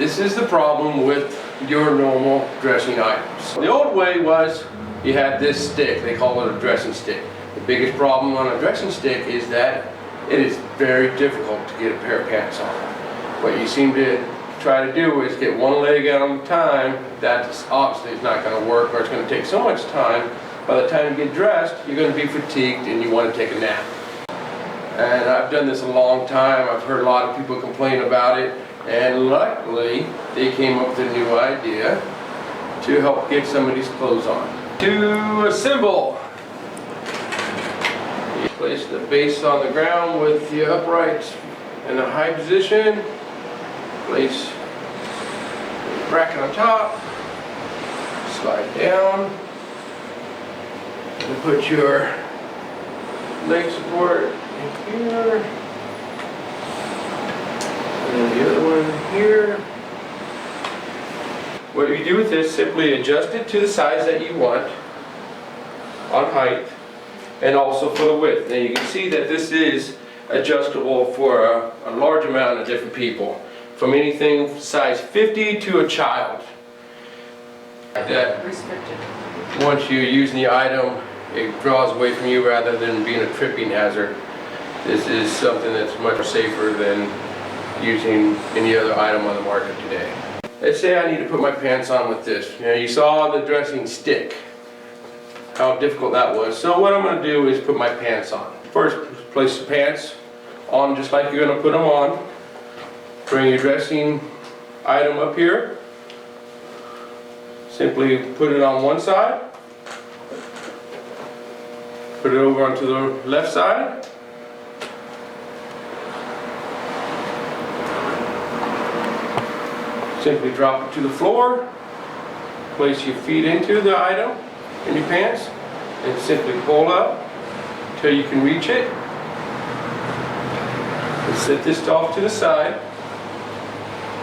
This is the problem with your normal dressing items. The old way was you had this stick, they call it a dressing stick. The biggest problem on a dressing stick is that it is very difficult to get a pair of pants on. What you seem to try to do is get one leg out at a time. That obviously is not going to work, or it's going to take so much time. By the time you get dressed, you're going to be fatigued and you want to take a nap. And I've done this a long time. I've heard a lot of people complain about it. And luckily, they came up with a new idea to help get some of these clothes on. To assemble, you place the base on the ground with the uprights in a high position. Place the bracket on top. Slide down. And put your leg support in here. And the other one here. What you do with this, simply adjust it to the size that you want on height and also for the width. Now you can see that this is adjustable for a large amount of different people, from anything size 50 to a child. That once you're using the item, it draws away from you rather than being a tripping hazard. This is something that's much safer than using any other item on the market today. Let's say I need to put my pants on with this. You know, you saw the dressing stick, how difficult that was. So what I'm going to do is put my pants on. First, place the pants on just like you're going to put them on. Bring your dressing item up here. Simply put it on one side. Put it over onto the left side. Simply drop it to the floor. Place your feet into the item in your pants and simply pull up until you can reach it. And set this off to the side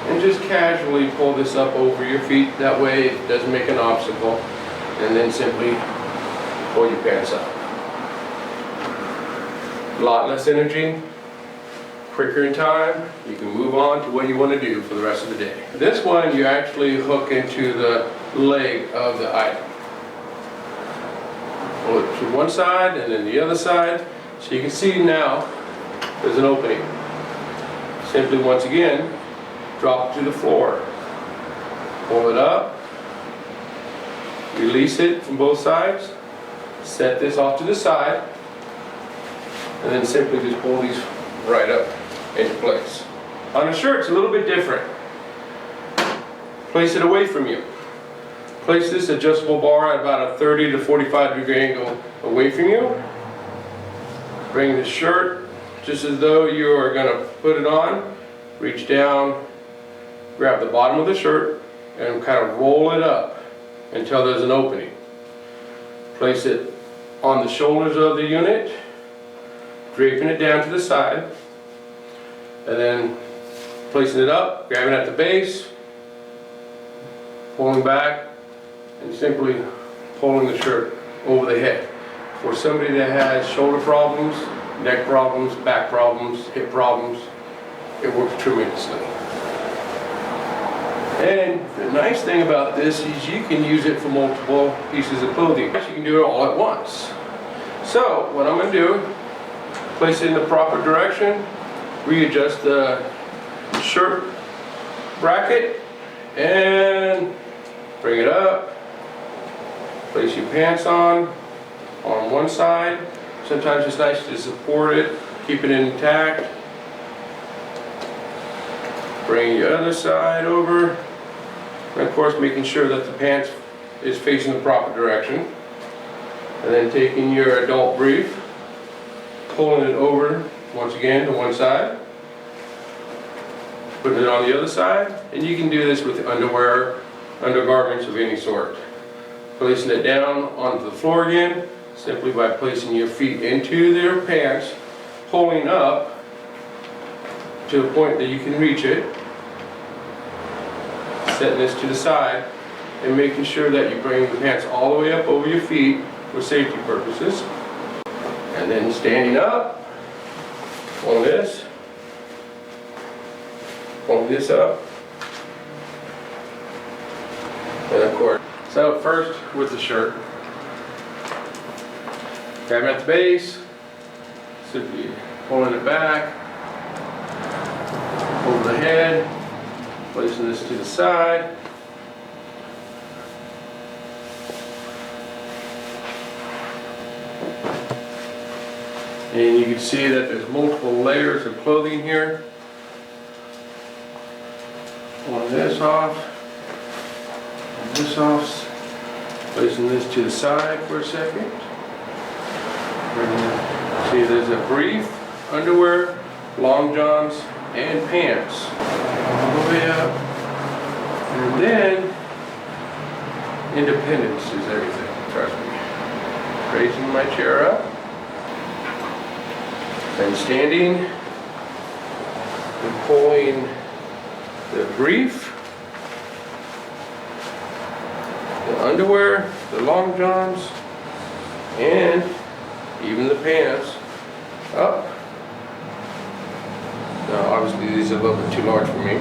and just casually pull this up over your feet. That way it doesn't make an obstacle. And then simply pull your pants up. A lot less energy, quicker in time. You can move on to what you want to do for the rest of the day. This one you actually hook into the leg of the item. Pull it to one side and then the other side. So you can see now there's an opening. Simply once again, drop it to the floor. Pull it up. Release it from both sides. Set this off to the side. And then simply just pull these right up into place. On a shirt, it's a little bit different. Place it away from you. Place this adjustable bar at about a 30 to 45 degree angle away from you. Bring the shirt just as though you are going to put it on. Reach down, grab the bottom of the shirt, and kind of roll it up until there's an opening. Place it on the shoulders of the unit, draping it down to the side, and then placing it up, grabbing at the base, pulling back, and simply pulling the shirt over the head. For somebody that has shoulder problems, neck problems, back problems, hip problems, it works tremendously. And the nice thing about this is you can use it for multiple pieces of clothing. You can do it all at once. So what I'm going to do, place it in the proper direction, readjust the shirt bracket, and bring it up. Place your pants on one side. Sometimes it's nice to support it, keep it intact. Bring your other side over. And of course making sure that the pants is facing the proper direction. And then taking your adult brief, pulling it over once again to one side, putting it on the other side, and you can do this with underwear, undergarments of any sort. Placing it down onto the floor again, simply by placing your feet into their pants, pulling up to the point that you can reach it, setting this to the side, and making sure that you bring the pants all the way up over your feet for safety purposes. And then standing up, pull this up, And of course, so first with the shirt. Grab it at the base, should be pulling it back, over the head, placing this to the side. And you can see that there's multiple layers of clothing here. Pulling this off, and this off, placing this to the side for a second. See, there's a brief, underwear, long johns, and pants. All the way up. And then, independence is everything, trust me. Raising my chair up. Then standing and pulling the brief, the underwear, the long johns, and even the pants up. Now obviously these are a little bit too large for me.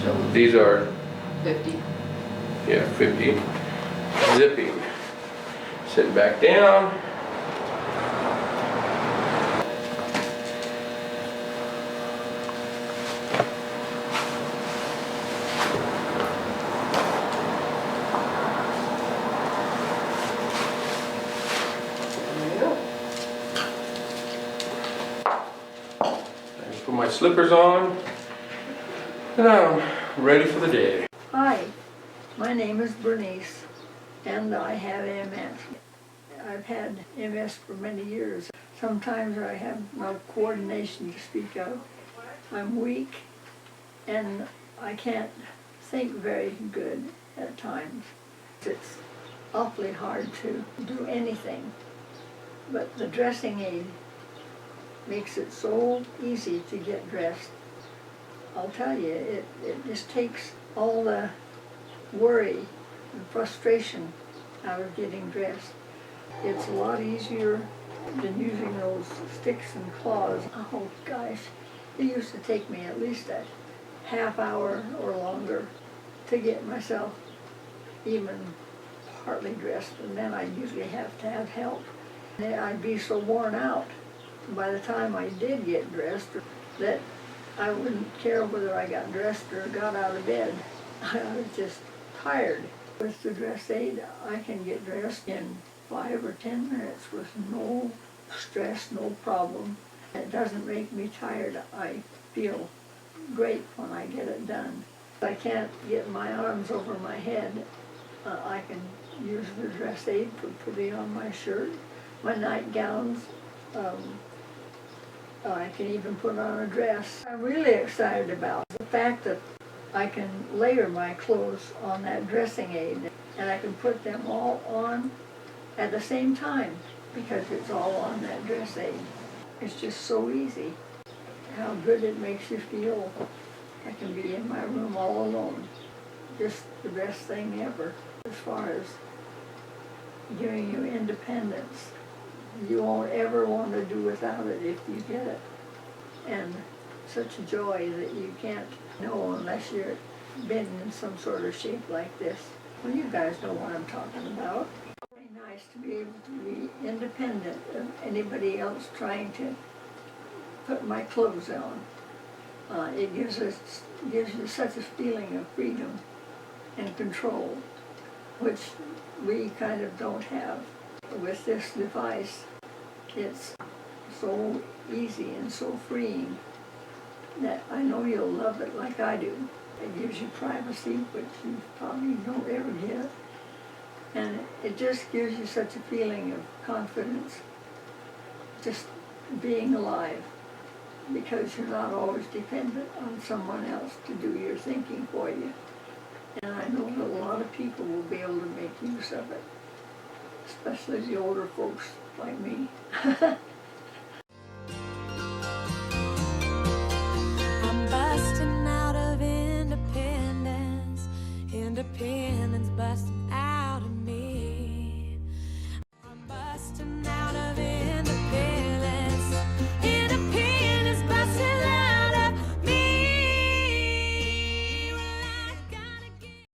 So These are 50. Yeah, 50. Zipping. Sitting back down. Put my slippers on, and I'm ready for the day. Hi, my name is Bernice, and I have MS. I've had MS for many years. Sometimes I have no coordination to speak of. I'm weak, and I can't think very good at times. It's awfully hard to do anything, but the dressing aid makes it so easy to get dressed. I'll tell you, it just takes all the worry and frustration out of getting dressed. It's a lot easier than using those sticks and claws. Oh gosh, it used to take me at least a half hour or longer to get myself even partly dressed, and then I'd usually have to have help. And I'd be so worn out by the time I did get dressed that I wouldn't care whether I got dressed or got out of bed. I was just tired. With the dress aid, I can get dressed in 5 or 10 minutes with no stress, no problem. It doesn't make me tired. I feel great when I get it done. If I can't get my arms over my head, I can use the dress aid for putting on my shirt, my nightgowns. I can even put on a dress. I'm really excited about the fact that I can layer my clothes on that dressing aid, and I can put them all on at the same time because it's all on that dress aid. It's just so easy. How good it makes you feel. I can be in my room all alone. Just the best thing ever as far as giving you independence. You won't ever want to do without it if you get it. And such a joy that you can't know unless you've been in some sort of shape like this. Well, you guys know what I'm talking about. It's really nice to be able to be independent of anybody else trying to put my clothes on. It gives you such a feeling of freedom and control, which we kind of don't have with this device. It's so easy and so freeing that I know you'll love it like I do. It gives you privacy, which you probably don't ever get. And it just gives you such a feeling of confidence, just being alive, because you're not always dependent on someone else to do your thinking for you. And I know that a lot of people will be able to make use of it, especially the older folks like me.